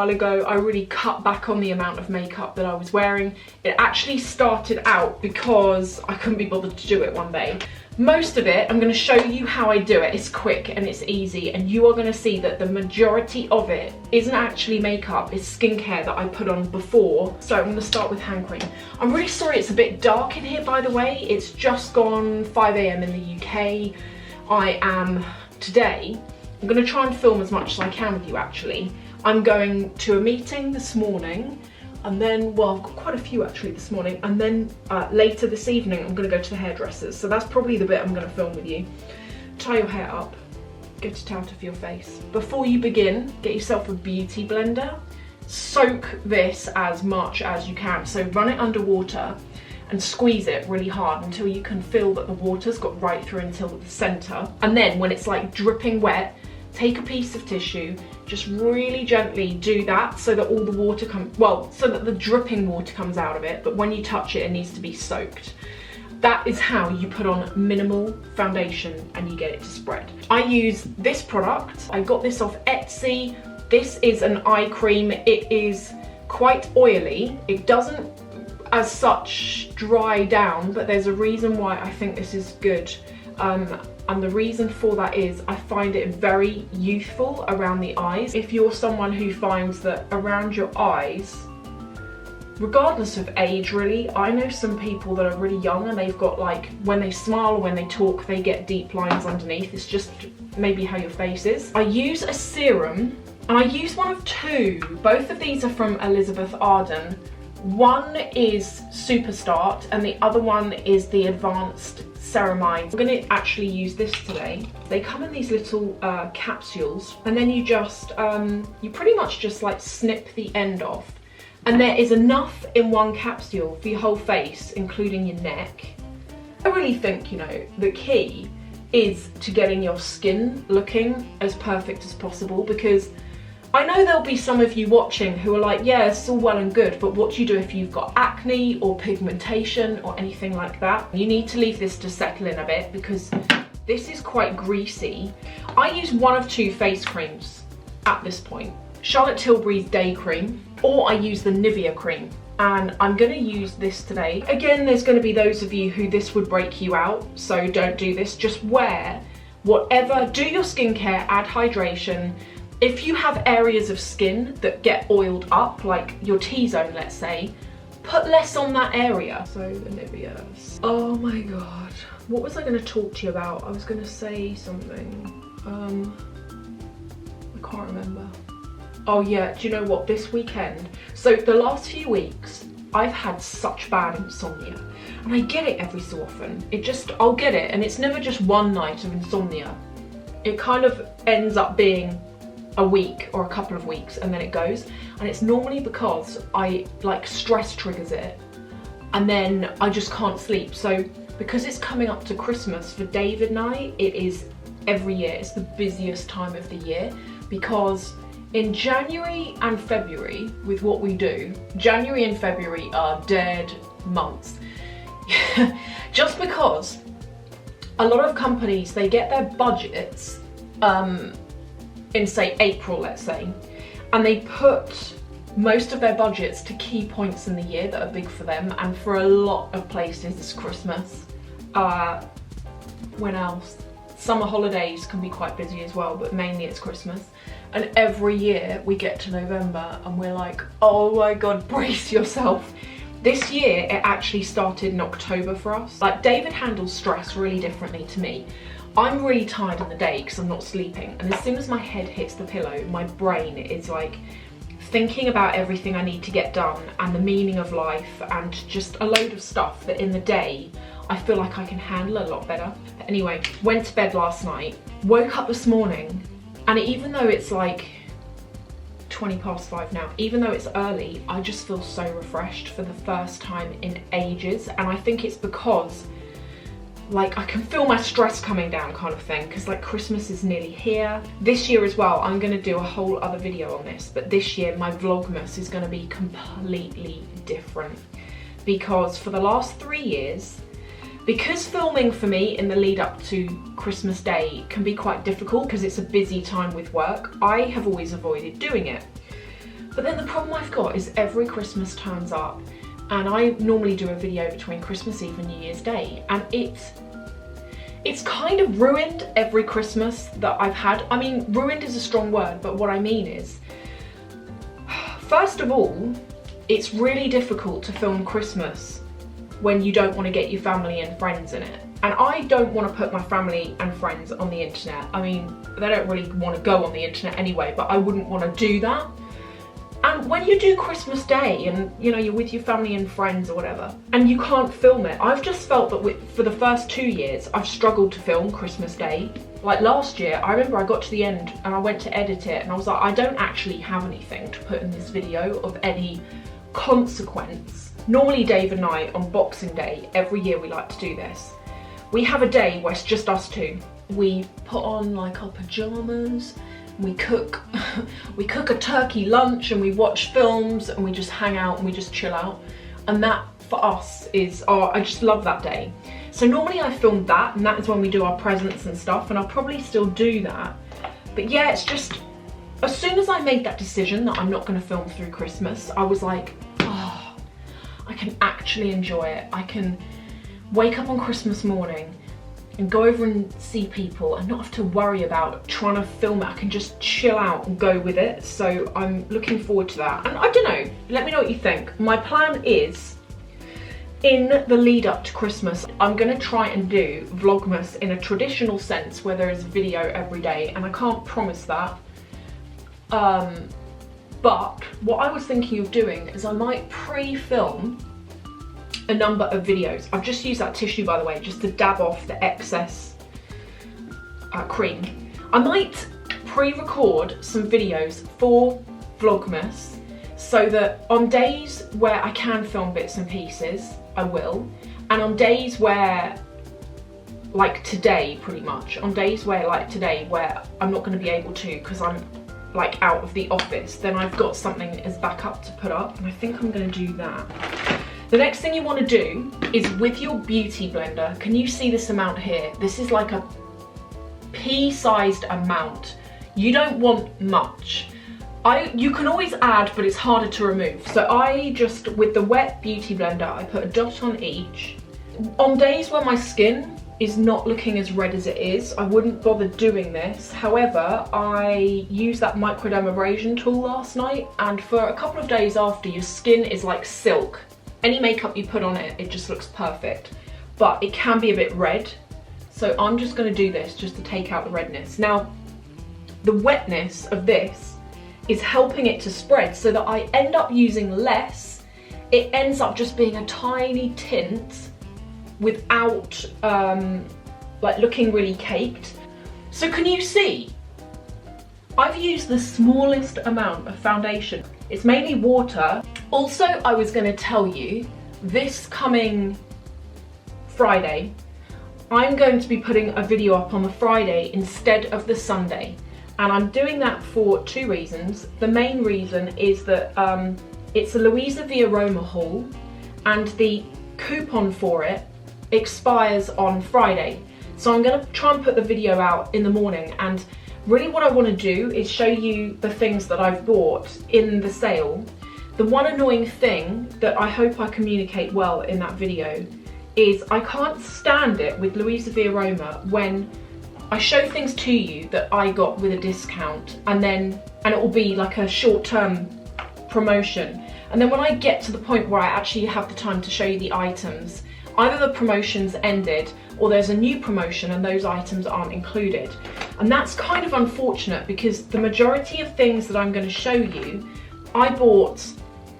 while ago. I really cut back on the amount of makeup that I was wearing. It actually started out because I couldn't be bothered to do it one day. Most of it, I'm going to show you how I do it. It's quick and it's easy, and you are going to see that the majority of it isn't actually makeup, it's skincare that I put on before. So I'm going to start with hand cream. I'm really sorry it's a bit dark in here, by the way. It's just gone 5 AM in the UK. Today, I'm going to try and film as much as I can with you actually. I'm going to a meeting this morning, and then, well, I've got quite a few actually this morning, and then later this evening I'm going to go to the hairdressers. So that's probably the bit I'm going to film with you. Tie your hair up, get it out of your face. Before you begin, get yourself a beauty blender. Soak this as much as you can. So run it under water and squeeze it really hard until you can feel that the water's got right through until the centre. And then when it's like dripping wet, take a piece of tissue, just really gently do that so that all the water so that the dripping water comes out of it, but when you touch it, it needs to be soaked. That is how you put on minimal foundation and you get it to spread. I use this product. I got this off Etsy. This is an eye cream. It is quite oily. It doesn't as such dry down, but there's a reason why I think this is good. And the reason for that is I find it very youthful around the eyes. If you're someone who finds that around your eyes, regardless of age really, I know some people that are really young and they've got, like, when they smile or when they talk, they get deep lines underneath. It's just maybe how your face is. I use a serum, and I use one of two. Both of these are from Elizabeth Arden. One is Super Start and the other one is the Advanced Serum. I'm going to actually use this today. They come in these little capsules, and then you just, you pretty much just like snip the end off. And there is enough in one capsule for your whole face, including your neck. I really think, you know, the key is to getting your skin looking as perfect as possible, because I know there'll be some of you watching who are like, yeah, it's all well and good, but what do you do if you've got acne or pigmentation or anything like that? You need to leave this to settle in a bit because this is quite greasy. I use one of two face creams at this point. Charlotte Tilbury's Day Cream, or I use the Nivea cream. And I'm going to use this today. Again, there's going to be those of you who this would break you out, so don't do this. Just wear whatever, do your skincare, add hydration. If you have areas of skin that get oiled up, like your T-zone, let's say, put less on that area. So the Nivea. Oh my God. What was I going to talk to you about? I was going to say something. I can't remember. Oh yeah, do you know what? This weekend, so the last few weeks, I've had such bad insomnia. And I get it every so often. I'll get it, and it's never just one night of insomnia. It kind of ends up being a week or a couple of weeks, and then it goes, and it's normally because stress triggers it, and then I just can't sleep. So because it's coming up to Christmas for David and I, it is every year, it's the busiest time of the year, because in January and February, with what we do, January and February are dead months. Just because a lot of companies, they get their budgets in say April, let's say, and they put most of their budgets to key points in the year that are big for them, and for a lot of places it's Christmas. When else? Summer holidays can be quite busy as well, but mainly it's Christmas. And every year we get to November and we're like, oh my God, brace yourself. This year it actually started in October for us. Like, David handles stress really differently to me. I'm really tired in the day because I'm not sleeping, and as soon as my head hits the pillow, my brain is like thinking about everything I need to get done and the meaning of life and just a load of stuff that in the day I feel like I can handle a lot better. But anyway, went to bed last night, woke up this morning, and even though it's like 5:20 now, even though it's early, I just feel so refreshed for the first time in ages. And I think it's because like I can feel my stress coming down, kind of thing, because like Christmas is nearly here. This year as well, I'm going to do a whole other video on this, but this year my Vlogmas is going to be completely different, because for the last 3 years, because filming for me in the lead up to Christmas Day can be quite difficult because it's a busy time with work, I have always avoided doing it. But then the problem I've got is every Christmas turns up, and I normally do a video between Christmas Eve and New Year's Day, and it's kind of ruined every Christmas that I've had. I mean, ruined is a strong word, but what I mean is, first of all, it's really difficult to film Christmas when you don't want to get your family and friends in it. And I don't want to put my family and friends on the internet. I mean, they don't really want to go on the internet anyway, but I wouldn't want to do that. And when you do Christmas Day and, you know, you're with your family and friends or whatever, and you can't film it, I've just felt that for the first 2 years, I've struggled to film Christmas Day. Like last year, I remember I got to the end and I went to edit it and I was like, I don't actually have anything to put in this video of any consequence. Normally Dave and I, on Boxing Day, every year we like to do this. We have a day where it's just us two. We put on like our pajamas, we cook a turkey lunch and we watch films and we just hang out and we just chill out. And that for us is, I just love that day. So normally I film that, and that is when we do our presents and stuff, and I'll probably still do that. But yeah, it's just, as soon as I made that decision that I'm not gonna film through Christmas, I was like, oh, I can actually enjoy it. I can wake up on Christmas morning and go over and see people and not have to worry about trying to film it. I can just chill out and go with it. So I'm looking forward to that. And I don't know, let me know what you think. My plan is, in the lead up to Christmas, I'm gonna try and do Vlogmas in a traditional sense where there is a video every day, and I can't promise that. But what I was thinking of doing is I might pre-film a number of videos. I've just used that tissue, by the way, just to dab off the excess cream. I might pre-record some videos for Vlogmas so that on days where I can film bits and pieces, I will. And on days where, like today pretty much, on days where like today where I'm not going to be able to because I'm like out of the office, then I've got something as backup to put up, and I think I'm going to do that. The next thing you want to do is with your beauty blender, can you see this amount here? This is like a pea-sized amount. You don't want much. You can always add, but it's harder to remove. So I just, with the wet beauty blender, I put a dot on each. On days where my skin is not looking as red as it is, I wouldn't bother doing this. However, I used that microdermabrasion tool last night, and for a couple of days after, your skin is like silk. Any makeup you put on it, it just looks perfect. But it can be a bit red, so I'm just gonna do this just to take out the redness. Now, the wetness of this is helping it to spread so that I end up using less. It ends up just being a tiny tint without like looking really caked. So can you see? I've used the smallest amount of foundation. It's mainly water. Also, I was gonna tell you, this coming Friday, I'm going to be putting a video up on the Friday instead of the Sunday. And I'm doing that for two reasons. The main reason is that it's a Louisa V Aroma haul, and the coupon for it expires on Friday. So I'm gonna try and put the video out in the morning, and really what I want to do is show you the things that I've bought in the sale. The one annoying thing that I hope I communicate well in that video is I can't stand it with Louisa V Aroma when I show things to you that I got with a discount, and it will be like a short-term promotion, and then when I get to the point where I actually have the time to show you the items, either the promotion's ended or there's a new promotion and those items aren't included. And that's kind of unfortunate because the majority of things that I'm going to show you, I bought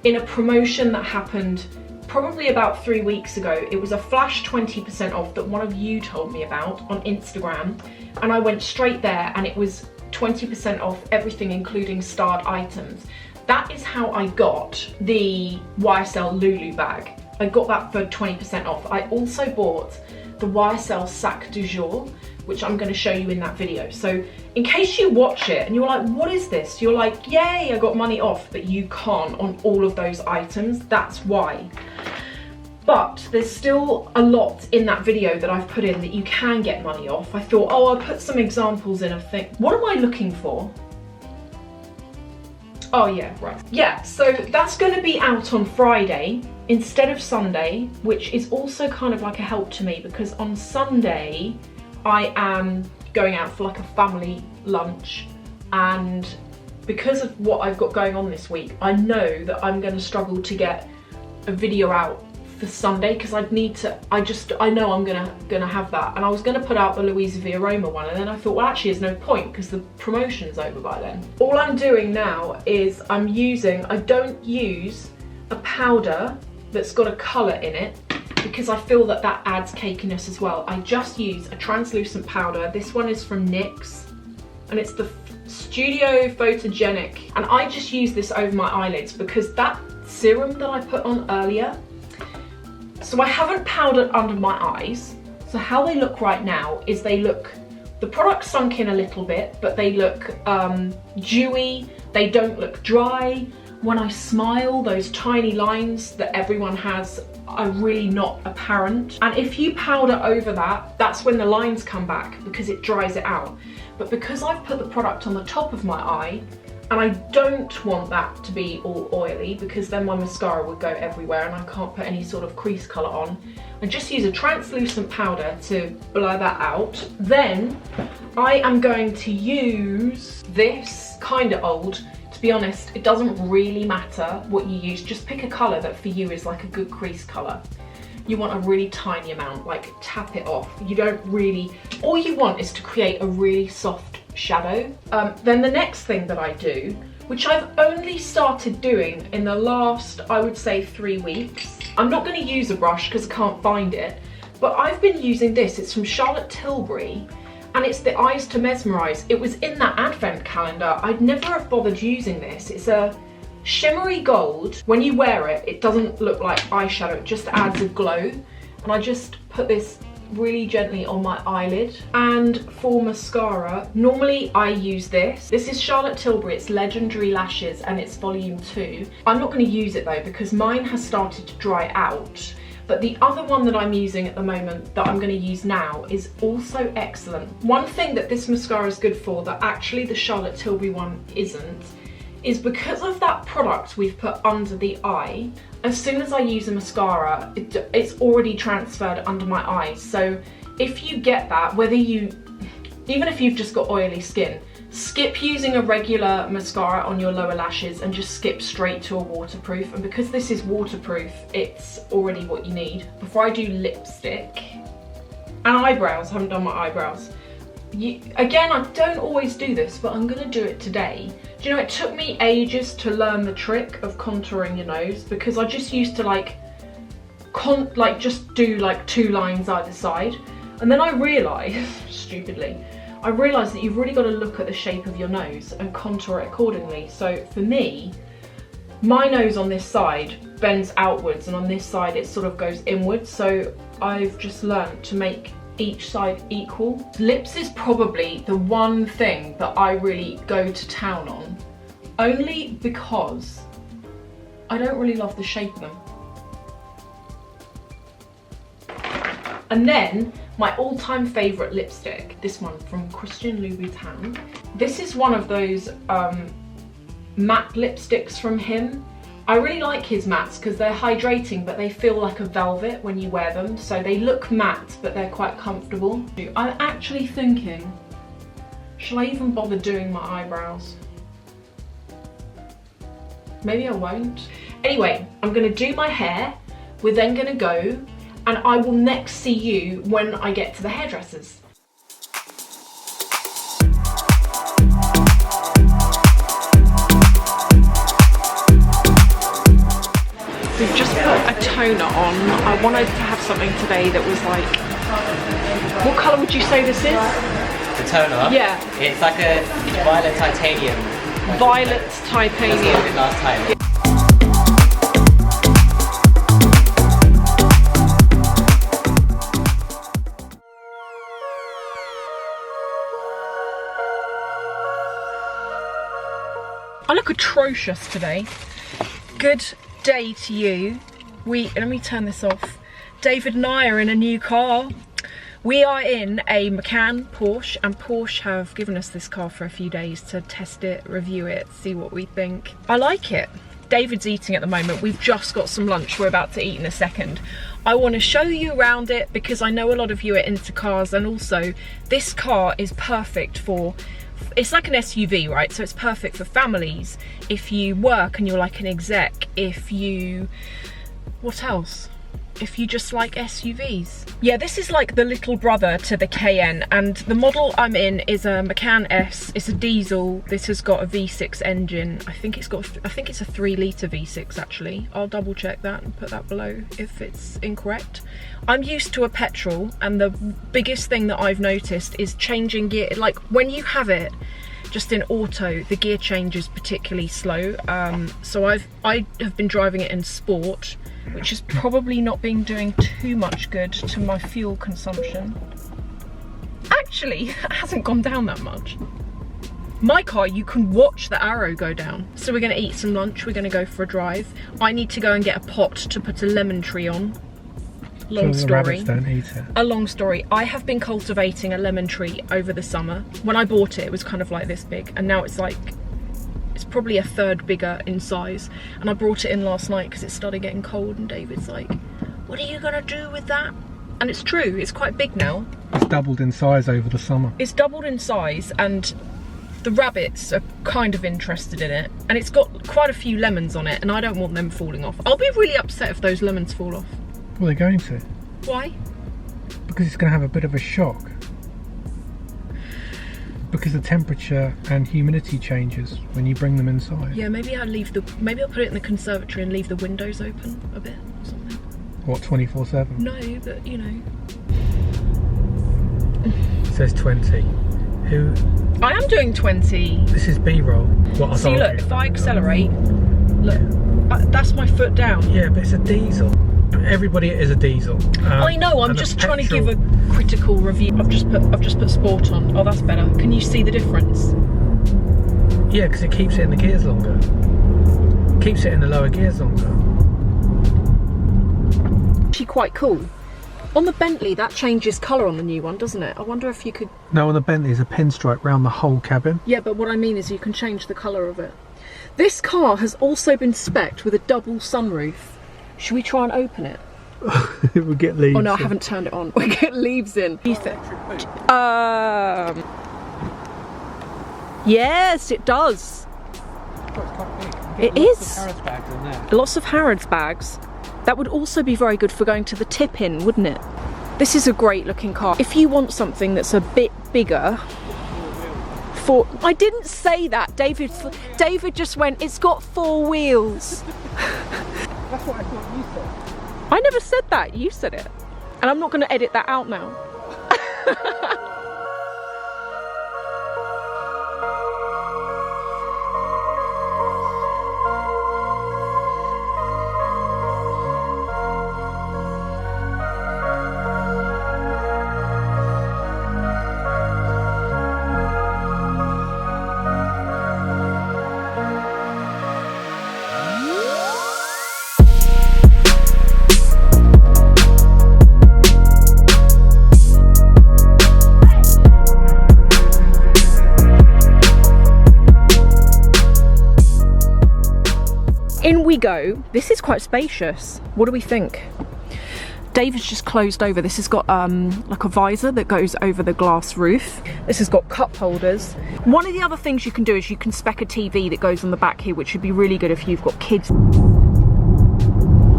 in a promotion that happened probably about 3 weeks ago. It was a flash 20% off that one of you told me about on Instagram, and I went straight there and it was 20% off everything including starred items. That is how I got the YSL Lulu bag. I got that for 20% off. I also bought the YSL Sac du Jour, which I'm going to show you in that video. So in case you watch it and you're like, what is this? You're like, yay, I got money off, but you can't on all of those items. That's why. But there's still a lot in that video that I've put in that you can get money off. I thought, oh, I'll put some examples in of things. What am I looking for? Oh yeah, right. Yeah, so that's going to be out on Friday instead of Sunday, which is also kind of like a help to me because on Sunday I am going out for like a family lunch, and because of what I've got going on this week, I know that I'm going to struggle to get a video out for Sunday because I'd need to, I know I'm gonna have that, and I was gonna put out the Louisa V Aroma one, and then I thought, well, actually there's no point because the promotion's over by then. All I'm doing now is I don't use a powder that's got a colour in it because I feel that that adds cakiness as well. I just use a translucent powder. This one is from NYX and it's the Studio Photogenic, and I just use this over my eyelids because that serum that I put on earlier, so I haven't powdered under my eyes. So how they look right now is the product sunk in a little bit, but they look dewy, they don't look dry. When I smile, those tiny lines that everyone has are really not apparent. And if you powder over that, that's when the lines come back because it dries it out. But because I've put the product on the top of my eye, and I don't want that to be all oily because then my mascara would go everywhere and I can't put any sort of crease colour on. I just use a translucent powder to blur that out. Then I am going to use this, kind of old. To be honest, it doesn't really matter what you use. Just pick a colour that for you is like a good crease colour. You want a really tiny amount, like tap it off. You don't really, all you want is to create a really soft shadow. Then the next thing that I do, which I've only started doing in the last, I would say 3 weeks. I'm not going to use a brush because I can't find it, but I've been using this. It's from Charlotte Tilbury and it's the Eyes to Mesmerise. It was in that advent calendar. I'd never have bothered using this. It's a shimmery gold. When you wear it, it doesn't look like eyeshadow, it just adds a glow. And I just put this really gently on my eyelid. And for mascara, normally I use this. This is Charlotte Tilbury, it's Legendary Lashes and it's volume 2. I'm not going to use it though because mine has started to dry out. But the other one that I'm using at the moment that I'm going to use now is also excellent. One thing that this mascara is good for that actually the Charlotte Tilbury one isn't, is because of that product we've put under the eye, as soon as I use a mascara, it's already transferred under my eyes. So if you get that, even if you've just got oily skin, skip using a regular mascara on your lower lashes and just skip straight to a waterproof. And because this is waterproof, it's already what you need. Before I do lipstick and eyebrows, I haven't done my eyebrows. Again, I don't always do this, but I'm gonna do it today. Do you know, it took me ages to learn the trick of contouring your nose because I just used to just do like 2 lines either side. And then I realised, stupidly, that you've really got to look at the shape of your nose and contour it accordingly. So for me, my nose on this side bends outwards and on this side it sort of goes inwards. So I've just learned to make each side equal. Lips is probably the one thing that I really go to town on, only because I don't really love the shape of them. And then my all-time favourite lipstick, this one from Christian Louboutin. This is one of those matte lipsticks from him. I really like his mattes because they're hydrating, but they feel like a velvet when you wear them. So they look matte, but they're quite comfortable. I'm actually thinking, shall I even bother doing my eyebrows? Maybe I won't. Anyway, I'm gonna do my hair. We're then gonna go, and I will next see you when I get to the hairdressers. We've just put a toner on. I wanted to have something today that was like, what colour would you say this is? The toner? Yeah. It's like a violet titanium. Violet titanium. That's what I did last time. I look atrocious today. Good day to you. Let me turn this off. David and I are in a new car. We are in a Macan Porsche, and Porsche have given us this car for a few days to test it, review it, see what we think. I like it. David's eating at the moment. We've just got some lunch we're about to eat in a second. I want to show you around it because I know a lot of you are into cars, and also this car is perfect for, it's like an SUV, right? So it's perfect for families, if you work and you're like an exec, if you, what else? If you just like SUVs. Yeah, this is like the little brother to the Cayenne, and the model I'm in is a Macan S. It's a diesel. This has got a V6 engine. I think it's a 3 litre V6 actually. I'll double check that and put that below if it's incorrect. I'm used to a petrol, and the biggest thing that I've noticed is changing gear. Like when you have it just in auto, the gear change is particularly slow. So I have been driving it in sport, which has probably not been doing too much good to my fuel consumption. Actually, it hasn't gone down that much. My car, you can watch the arrow go down. So we're gonna eat some lunch, we're gonna go for a drive. I need to go and get a pot to put a lemon tree on. Long story. Rabbits don't eat it. A long story. I have been cultivating a lemon tree over the summer. When I bought it, it was kind of like this big, and now it's like, it's probably a third bigger in size. And I brought it in last night because it started getting cold, and David's like, what are you gonna do with that? And it's true, it's quite big now. It's doubled in size over the summer. It's doubled in size, and the rabbits are kind of interested in it. And it's got quite a few lemons on it, and I don't want them falling off. I'll be really upset if those lemons fall off. Well, they're going to. Why? Because it's going to have a bit of a shock. Because the temperature and humidity changes when you bring them inside. Yeah, maybe I'll put it in the conservatory and leave the windows open a bit or something. What, 24/7? No, but you know. It says 20. Who? I am doing 20. This is B-roll. What I See, told look, you. if I accelerate, look, that's my foot down. Yeah, but it's a diesel. Everybody is a diesel. I know. I'm just trying to give a critical review. I've just put sport on. Oh, that's better. Can you see the difference? Yeah, because it keeps it in the gears longer. Keeps it in the lower gears longer. Actually, quite cool. On the Bentley, that changes colour on the new one, doesn't it? I wonder if you could. No, on the Bentley is a pinstripe round the whole cabin. Yeah, but what I mean is you can change the colour of it. This car has also been specced with a double sunroof. Should we try and open it? We'll get leaves. Oh no, I haven't turned it on. We get leaves in. Yes, it does. It is. Lots of Harrods bags. That would also be very good for going to the tip-in, wouldn't it? This is a great looking car. If you want something that's a bit bigger, I didn't say that. David just went, it's got 4 wheels. That's what I thought you said. I never said that, you said it. And I'm not going to edit that out now. In we go. This is quite spacious. What do we think? David's just closed over. This has got like a visor that goes over the glass roof. This has got cup holders. One of the other things you can do is you can spec a TV that goes on the back here, which would be really good if you've got kids. Oh my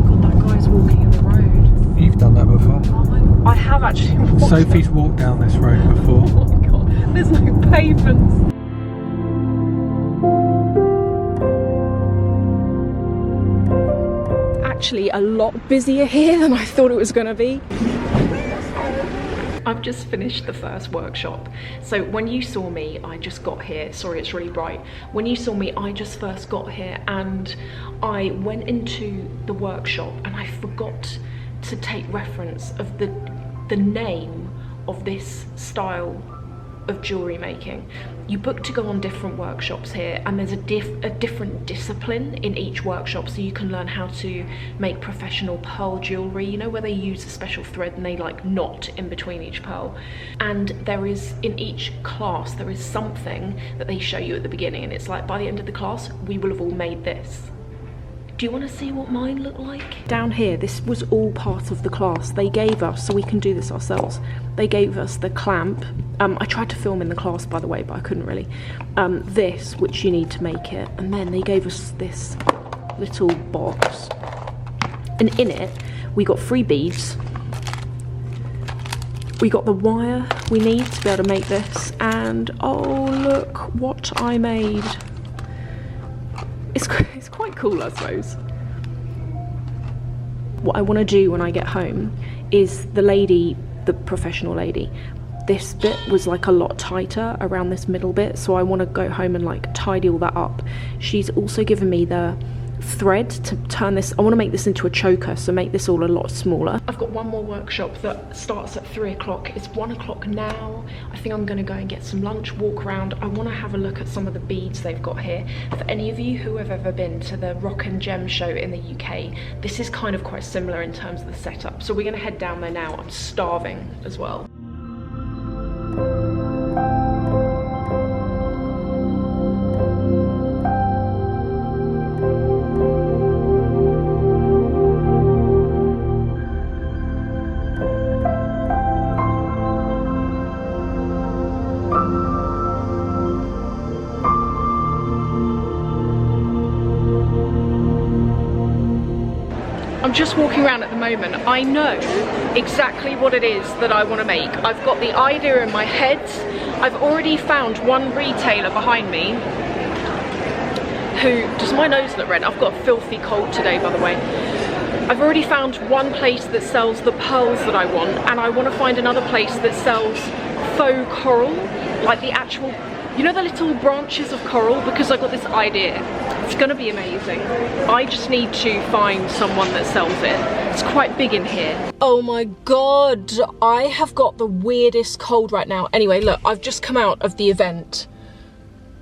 god, that guy's walking in the road. You've done that before. Oh my god. I have actually walked. Sophie's walked down this road before. Oh my god, there's no pavements. Actually a lot busier here than I thought it was going to be. I've just finished the first workshop. So when you saw me, I just got here. Sorry, it's really bright. When you saw me, I just first got here and I went into the workshop and I forgot to take reference of the name of this style of jewellery making. You book to go on different workshops here, and there's a different discipline in each workshop, so you can learn how to make professional pearl jewellery, you know, where they use a special thread and they like knot in between each pearl. And there is, in each class, there is something that they show you at the beginning, and it's like, by the end of the class, we will have all made this. Do you want to see what mine look like? Down here, this was all part of the class. They gave us, so we can do this ourselves, they gave us the clamp. I tried to film in the class, by the way, but I couldn't really. This, which you need to make it, and then they gave us this little box. And in it, we got 3 beads. We got the wire we need to be able to make this, and oh, look what I made. It's quite cool, I suppose. What I want to do when I get home is the professional lady, this bit was like a lot tighter around this middle bit, so I want to go home and like tidy all that up. She's also given me the thread to turn this, I want to make this into a choker, so make this all a lot smaller. I've got one more workshop that starts at 3 o'clock. It's 1 o'clock now. I think I'm going to go and get some lunch, walk around. I want to have a look at some of the beads they've got here. For any of you who have ever been to the Rock and Gem show in the UK, this is kind of quite similar in terms of the setup. So we're going to head down there now. I'm starving as well. I'm just walking around at the moment. I know exactly what it is that I want to make. I've got the idea in my head. I've already found one retailer behind me who, does my nose look red? I've got a filthy cold today, by the way. I've already found one place that sells the pearls that I want, and I want to find another place that sells faux coral, like the actual, you know, the little branches of coral, because I've got this idea. It's gonna be amazing. I just need to find someone that sells it. It's quite big in here. Oh my god, I have got the weirdest cold right now. Anyway, look, I've just come out of the event.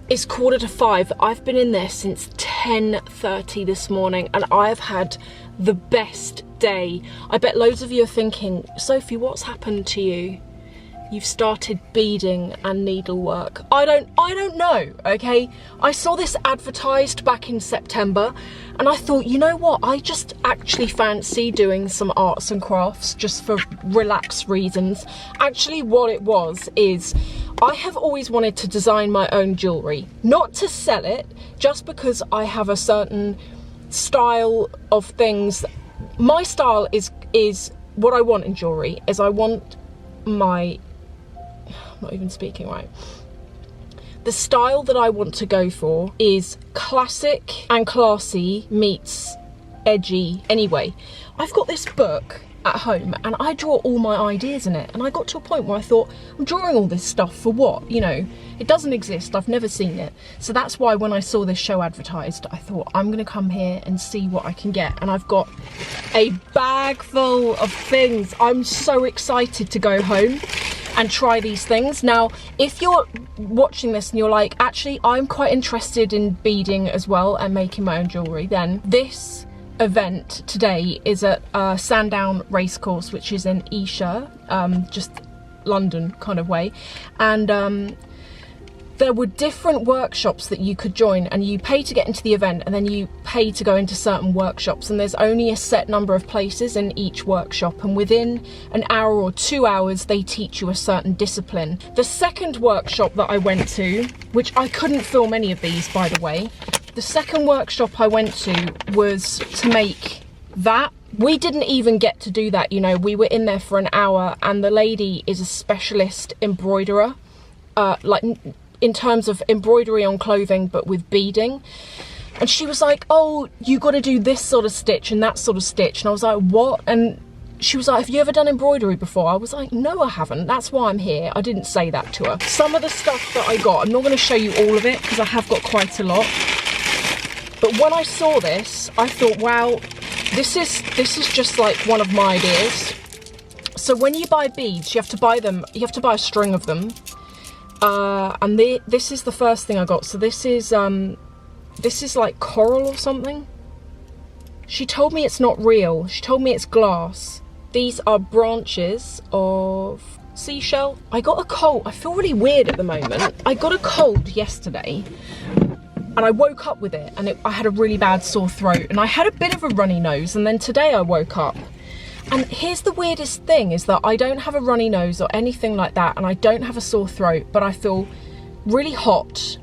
It's 4:45. I've been in there since 10:30 this morning, and I've had the best day. I bet loads of you are thinking, Sophie, what's happened to you? You've started beading and needlework. I don't know, okay? I saw this advertised back in September, and I thought, you know what? I just actually fancy doing some arts and crafts just for relaxed reasons. Actually, what it was is, I have always wanted to design my own jewellery. Not to sell it, just because I have a certain style of things. My style is what I want in jewellery, is I want my... not even speaking right. The style that I want to go for is classic and classy meets edgy. Anyway, I've got this book at home and I draw all my ideas in it, and I got to a point where I thought, I'm drawing all this stuff for what? You know, it doesn't exist, I've never seen it. So that's why when I saw this show advertised, I thought, I'm gonna come here and see what I can get. And I've got a bag full of things. I'm so excited to go home and try these things. Now, if you're watching this and you're like, actually, I'm quite interested in beading as well and making my own jewellery, then this event today is at Sandown Racecourse, which is in Esher, just London kind of way. And there were different workshops that you could join, and you pay to get into the event, and then you pay to go into certain workshops, and there's only a set number of places in each workshop, and within an hour or 2 hours they teach you a certain discipline. The second workshop that I went to, which I couldn't film any of these, by the way, the second workshop I went to was to make that. We didn't even get to do that, you know, we were in there for an hour, and the lady is a specialist embroiderer, like in terms of embroidery on clothing, but with beading. And she was like, oh, you got to do this sort of stitch and that sort of stitch. And I was like, what? And she was like, have you ever done embroidery before? I was like, no, I haven't. That's why I'm here. I didn't say that to her. Some of the stuff that I got, I'm not going to show you all of it because I have got quite a lot. But when I saw this, I thought, wow, this is just like one of my ideas. So when you buy beads, you have to buy a string of them. And this is the first thing I got. So this is like coral or something. She told me it's not real. She told me it's glass. These are branches of seashell. I got a cold. I feel really weird at the moment. I got a cold yesterday and I woke up with it, and I had a really bad sore throat, and I had a bit of a runny nose, and then today I woke up. And here's the weirdest thing, is that I don't have a runny nose or anything like that, and I don't have a sore throat, but I feel really hot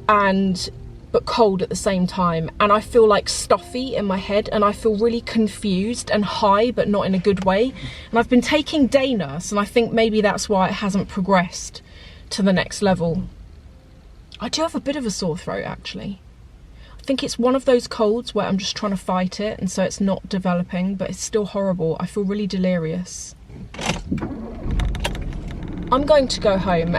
but cold at the same time, and I feel like stuffy in my head, and I feel really confused and high, but not in a good way. And I've been taking day nurse, and I think maybe that's why it hasn't progressed to the next level. I do have a bit of a sore throat, actually. I think it's one of those colds where I'm just trying to fight it, and so it's not developing, but it's still horrible. I feel really delirious. I'm going to go home